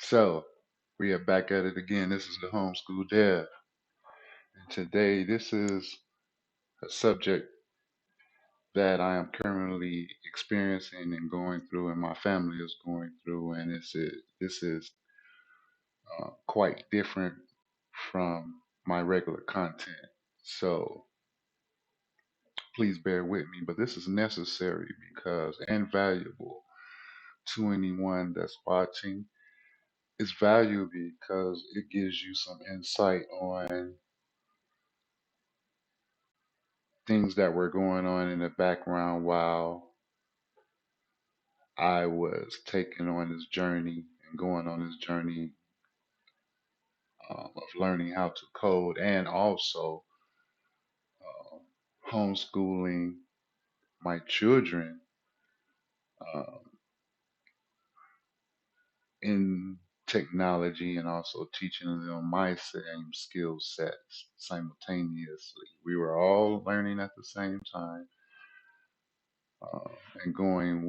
So we are back at it again. This is the homeschool dev, and today this is a subject that I am currently experiencing and going through, and my family is going through, and this is quite different from my regular content. So please bear with me, but this is necessary because and valuable to anyone that's watching. It's valuable because it gives you some insight on things that were going on in the background while I was taking on this journey and going on this journey of learning how to code and also uh, homeschooling my children um, in technology and also teaching them my same skill sets simultaneously. We were all learning at the same time uh, and going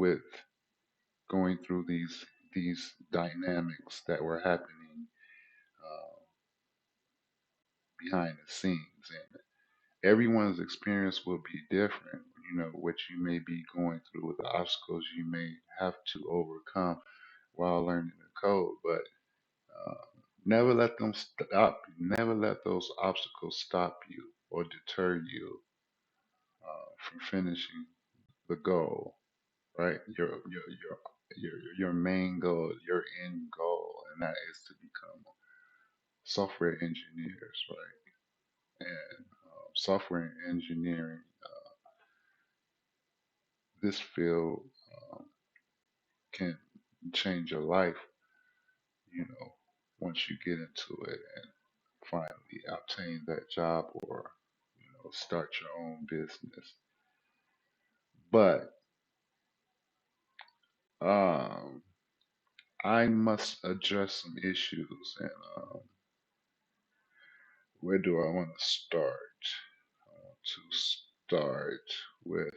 through these dynamics that were happening uh, behind the scenes. And everyone's experience will be different. You know, what you may be going through, with the obstacles you may have to overcome while learning the code, but uh, never let them stop you. Never let those obstacles stop you or deter you from finishing the goal, right? Your main goal, your end goal, and that is to become software engineers, right? And software engineering, this field um, can change your life, once you get into it and finally obtain that job or, start your own business. But um, I must address some issues, and where do I want to start? I want to start with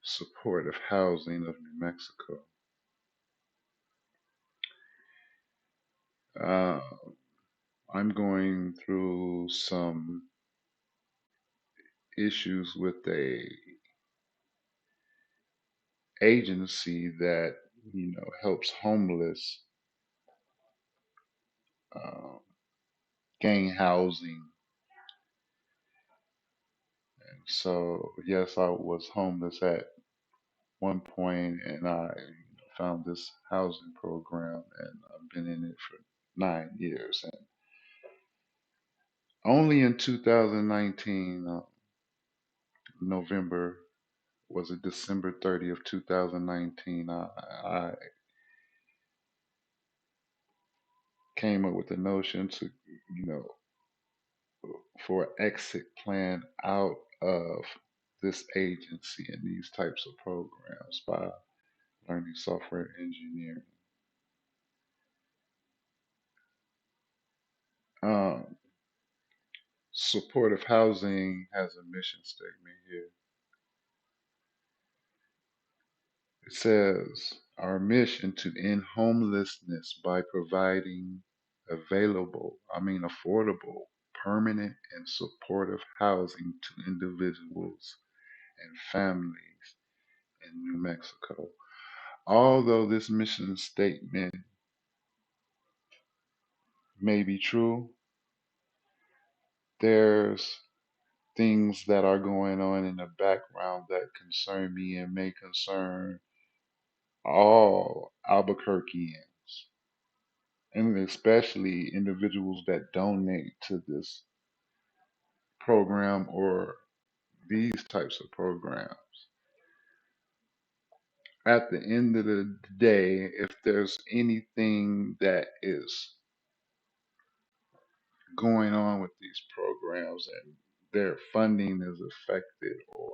supportive housing of New Mexico. Uh, I'm going through some issues with a agency that helps homeless uh, gain housing. And so, yes, I was homeless at one point, and I found this housing program, and I've been in it for 9 years. And only in 2019, November, was it December 30th, 2019, I came up with the notion to, you know, for an exit plan out of this agency and these types of programs by learning software engineering. Um, Supportive housing has a mission statement here. It says, our mission to end homelessness by providing affordable, permanent, and supportive housing to individuals and families in New Mexico. Although this mission statement may be true, there's things that are going on in the background that concern me and may concern all Albuquerqueans, and especially individuals that donate to this program or these types of programs. At the end of the day, if there's anything that is going on with these programs and their funding is affected, or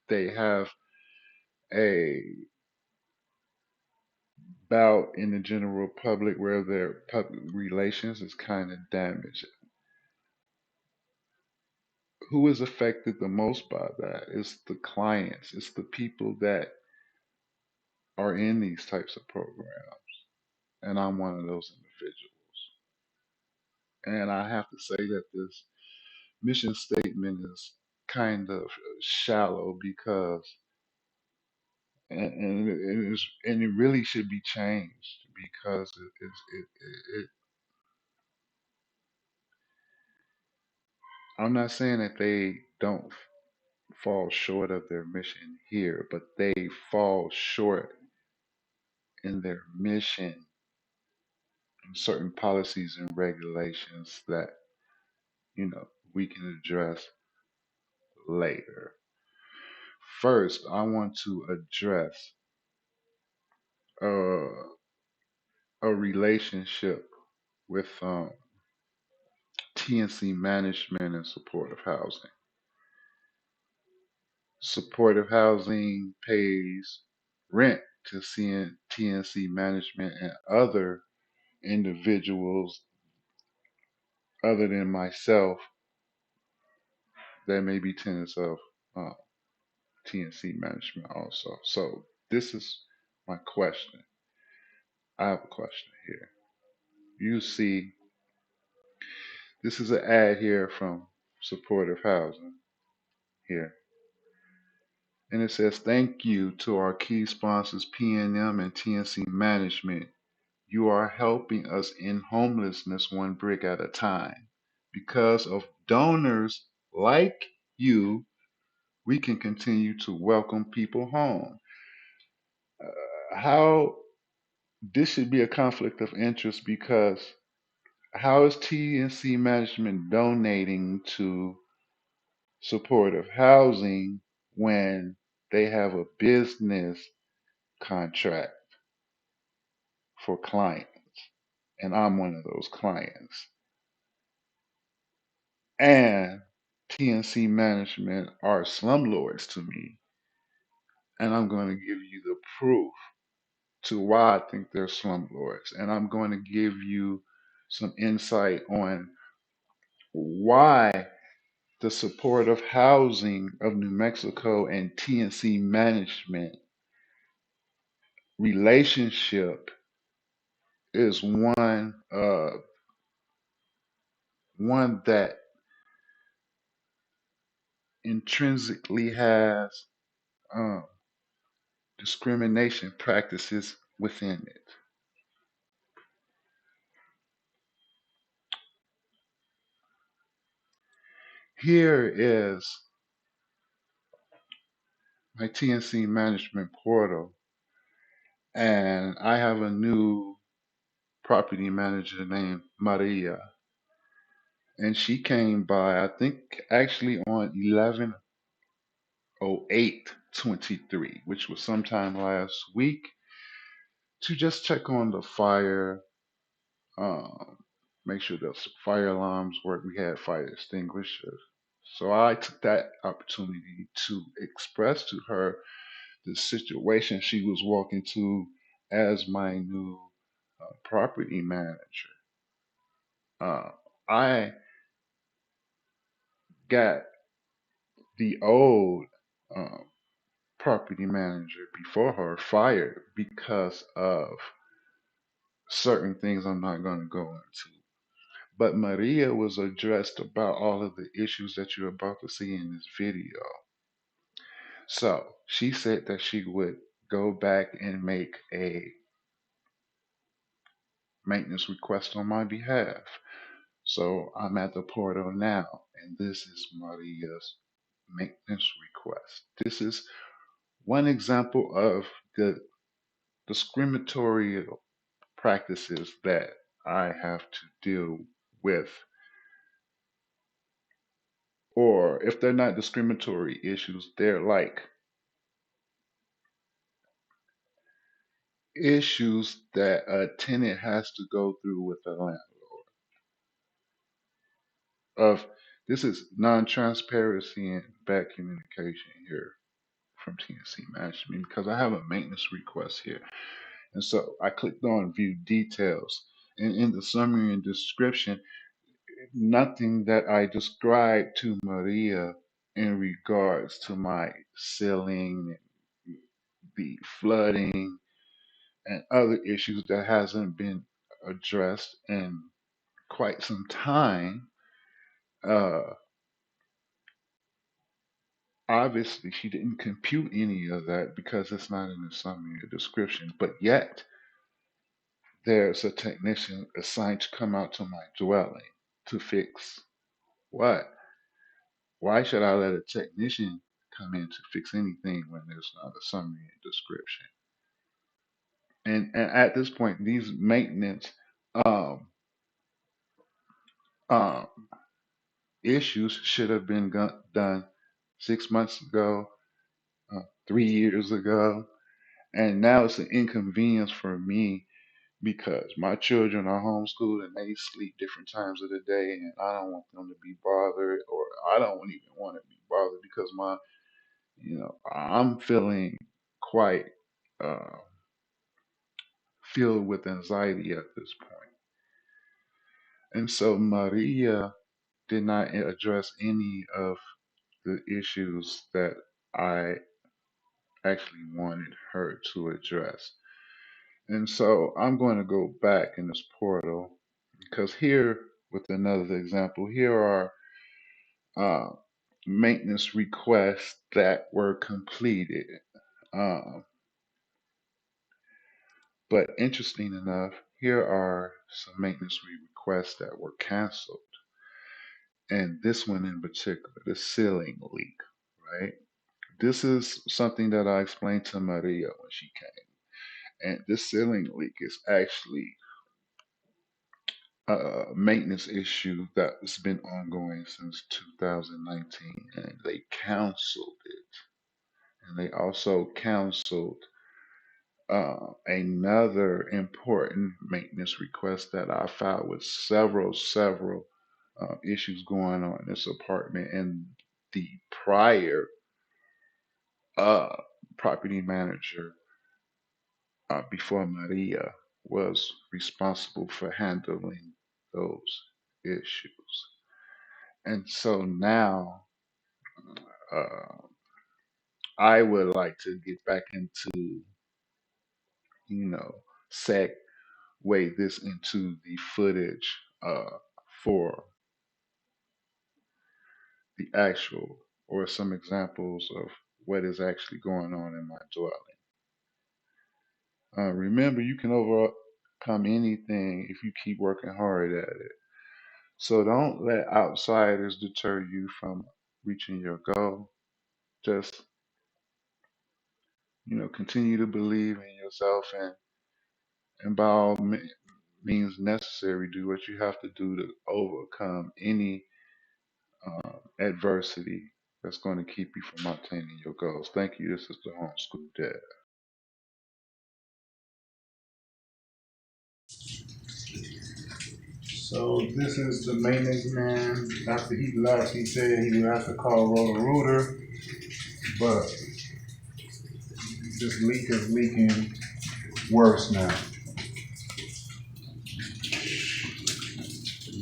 they have a bout in the general public where their public relations is kind of damaged, who is affected the most by that? It's the clients, it's the people that are in these types of programs, and I'm one of those individuals. And I have to say that this mission statement is kind of shallow because, and it really should be changed because I'm not saying that they don't fall short of their mission here, but they fall short in their mission in certain policies and regulations that we can address later. First, I want to address uh, a relationship with TNC management and supportive housing. Supportive housing pays rent to TNC management and other individuals other than myself that may be tenants of uh, TNC management also. So this is my question. I have a question here. You see, this is an ad here from supportive housing here. And it says, thank you to our key sponsors, PNM and TNC Management. You are helping us in homelessness one brick at a time. Because of donors like you, we can continue to welcome people home. How this should be a conflict of interest because how is TNC Management donating to supportive housing when they have a business contract for clients, and I'm one of those clients. And TNC management are slumlords to me, and I'm going to give you the proof to why I think they're slumlords, and I'm going to give you some insight on why the supportive housing of New Mexico and TNC management relationship is one that intrinsically has um, discrimination practices within it. Here is my TNC management portal, and I have a new property manager named Maria, and she came by, I think, actually on 11/08/23, which was sometime last week, to just check on the fire, um, make sure the fire alarms work. We had fire extinguishers. So I took that opportunity to express to her the situation she was walking to as my new property manager. Uh, I got the old uh, property manager before her fired because of certain things I'm not going to go into. But Maria was addressed about all of the issues that you're about to see in this video. So she said that she would go back and make a maintenance request on my behalf. So I'm at the portal now, and this is Maria's maintenance request. This is one example of the discriminatory practices that I have to deal with, or if they're not discriminatory issues, they're like issues that a tenant has to go through with the landlord. Of this is non-transparency and bad communication here from TNC management because I have a maintenance request here. And so I clicked on view details. And in the summary and description, nothing that I described to Maria in regards to my ceiling, the flooding. and other issues that hasn't been addressed in quite some time. Uh, Obviously, she didn't compute any of that because it's not in the summary or description, but yet there's a technician assigned to come out to my dwelling to fix what? Why should I let a technician come in to fix anything when there's not a summary and description? And at this point, these maintenance um, um, issues should have been done 6 months ago, 3 years ago, and now it's an inconvenience for me because my children are homeschooled and they sleep different times of the day, and I don't want them to be bothered, or I don't even want to be bothered because I'm feeling quite uh, filled with anxiety at this point. And so Maria did not address any of the issues that I actually wanted her to address. And so I'm going to go back in this portal because here, with another example, here are uh, maintenance requests that were completed. Um, but interesting enough, here are some maintenance requests that were canceled. And this one in particular, the ceiling leak, right? This is something that I explained to Maria when she came. And this ceiling leak is actually a maintenance issue that's been ongoing since 2019, and they canceled it. And they also canceled another important maintenance request that I filed with several issues going on in this apartment. And the prior uh, property manager before Maria was responsible for handling those issues. And so now uh, I would like to get back into, you know, segue this into the footage for the actual or some examples of what is actually going on in my dwelling. Remember, you can overcome anything if you keep working hard at it. So don't let outsiders deter you from reaching your goal. Just, continue to believe in yourself, and by all means necessary, do what you have to do to overcome any adversity that's going to keep you from obtaining your goals. Thank you. This is the Homeschool Dad. So this is the maintenance man. After he left, he said he would have to call Roto-Rooter, but this leak is leaking worse now.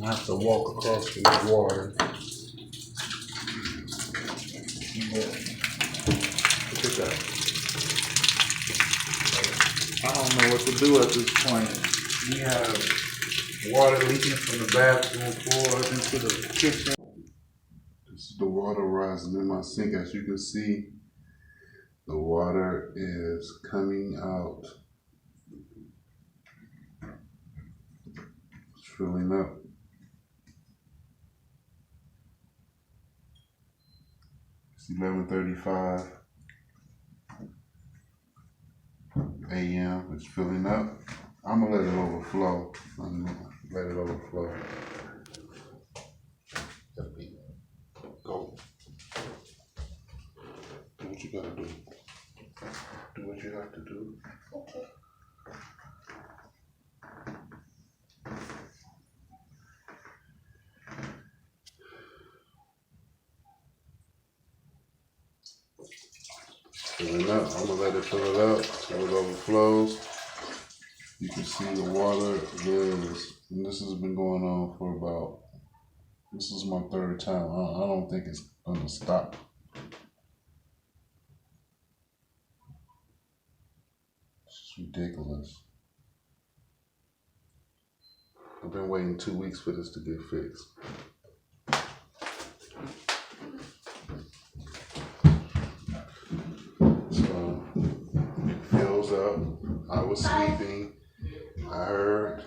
I have to walk across this water. Look at that. I don't know what to do at this point. We have water leaking from the bathroom floor into the kitchen. This is the water rising in my sink. As you can see, the water is coming out. It's filling up. It's 11:35 a.m. It's filling up. I'm gonna let it overflow. Let it overflow. Go. Do what you gotta do. Do what you have to do. Filling up. I'm gonna let it fill it up till it overflows. You can see the water is, and this has been going on for about, this is my third time. I don't think it's gonna stop. It's ridiculous. I've been waiting 2 weeks for this to get fixed. So it fills up. I was sleeping. I heard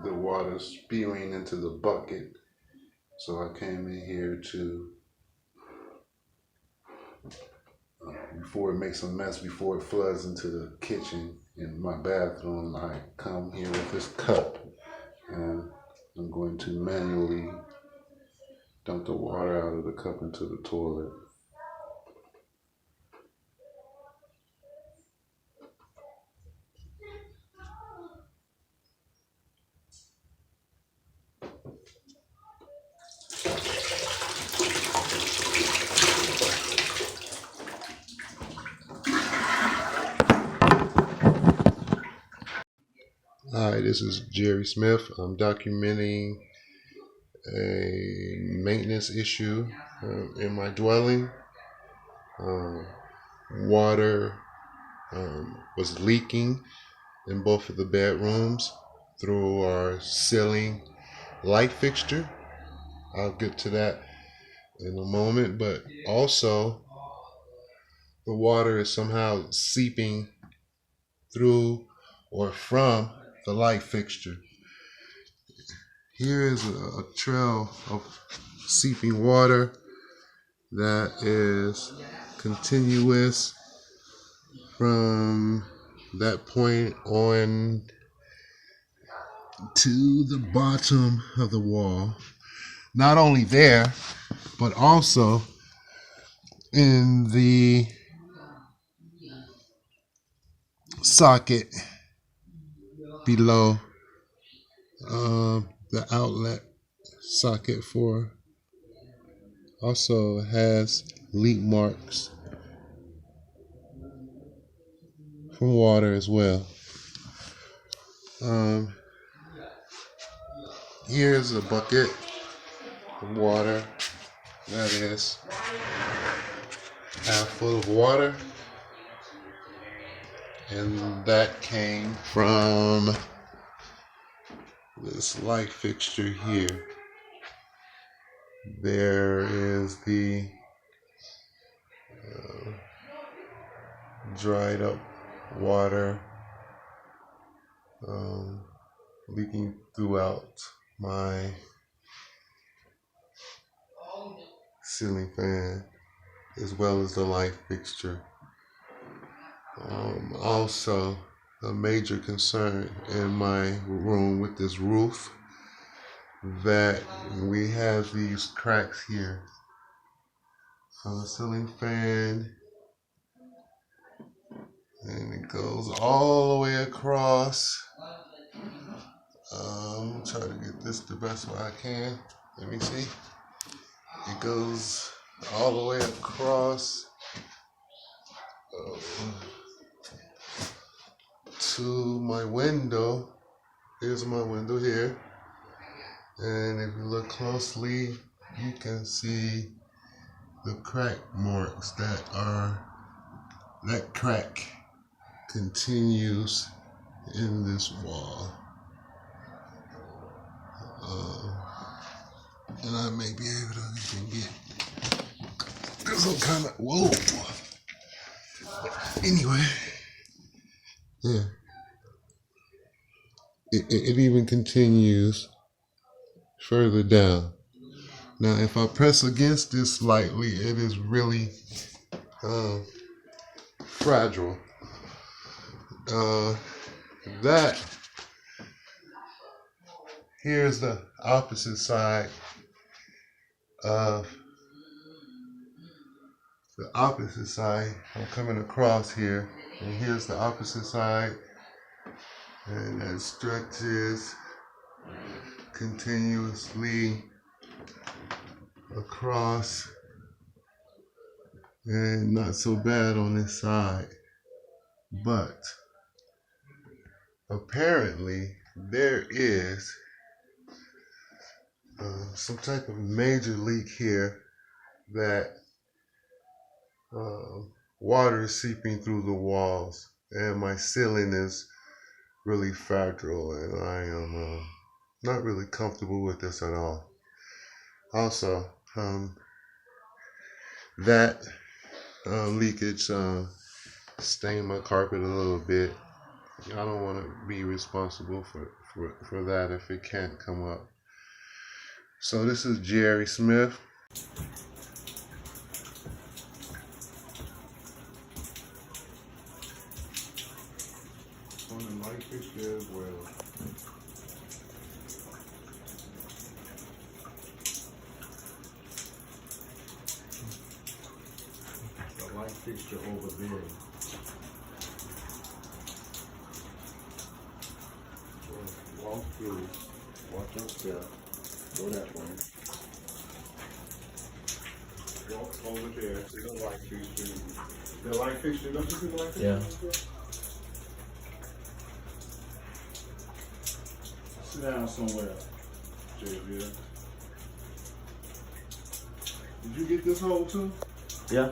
the water spewing into the bucket. So I came in here to, before it makes a mess, before it floods into the kitchen in my bathroom, I come here with this cup and I'm going to manually dump the water out of the cup into the toilet. Hi, this is Jerry Smith. I'm documenting a maintenance issue in my dwelling. Water was leaking in both of the bedrooms through our ceiling light fixture. I'll get to that in a moment, but also the water is somehow seeping through or from the light fixture. Here is a trail of seeping water that is continuous from that point on to the bottom of the wall. Not only there, but also in the socket below the outlet socket for also has leak marks from water as well. Here's a bucket of water that is half full of water, and that came from this light fixture here. There is the dried up water leaking throughout my ceiling fan as well as the light fixture. Also, a major concern in my room with this roof, that we have these cracks here on the ceiling fan, and it goes all the way across. I'm trying to get this the best way I can. Let me see. It goes all the way across to my window. Here's my window here. And if you look closely, you can see the crack marks that crack continues in this wall. And I may be able to even get some kind of, whoa. Anyway, yeah. It even continues further down. Now, if I press against this slightly, it is really fragile. That here's the opposite side of I'm coming across here, and here's the opposite side, and that stretches continuously across, and not so bad on this side, but apparently there is some type of major leak here, that water is seeping through the walls and my ceiling is really fragile, and I am not really comfortable with this at all. Also, that leakage stained my carpet a little bit. I don't want to be responsible for that if it can't come up. So this is Jerry Smith. On the light fixture as well. The light fixture over there. So walk through, watch your step, go that way. Walk over there, see the light fixture. The light fixture, don't you see the light fixture? Yeah. Sit down somewhere, JV. Did you get this hole too? Yeah.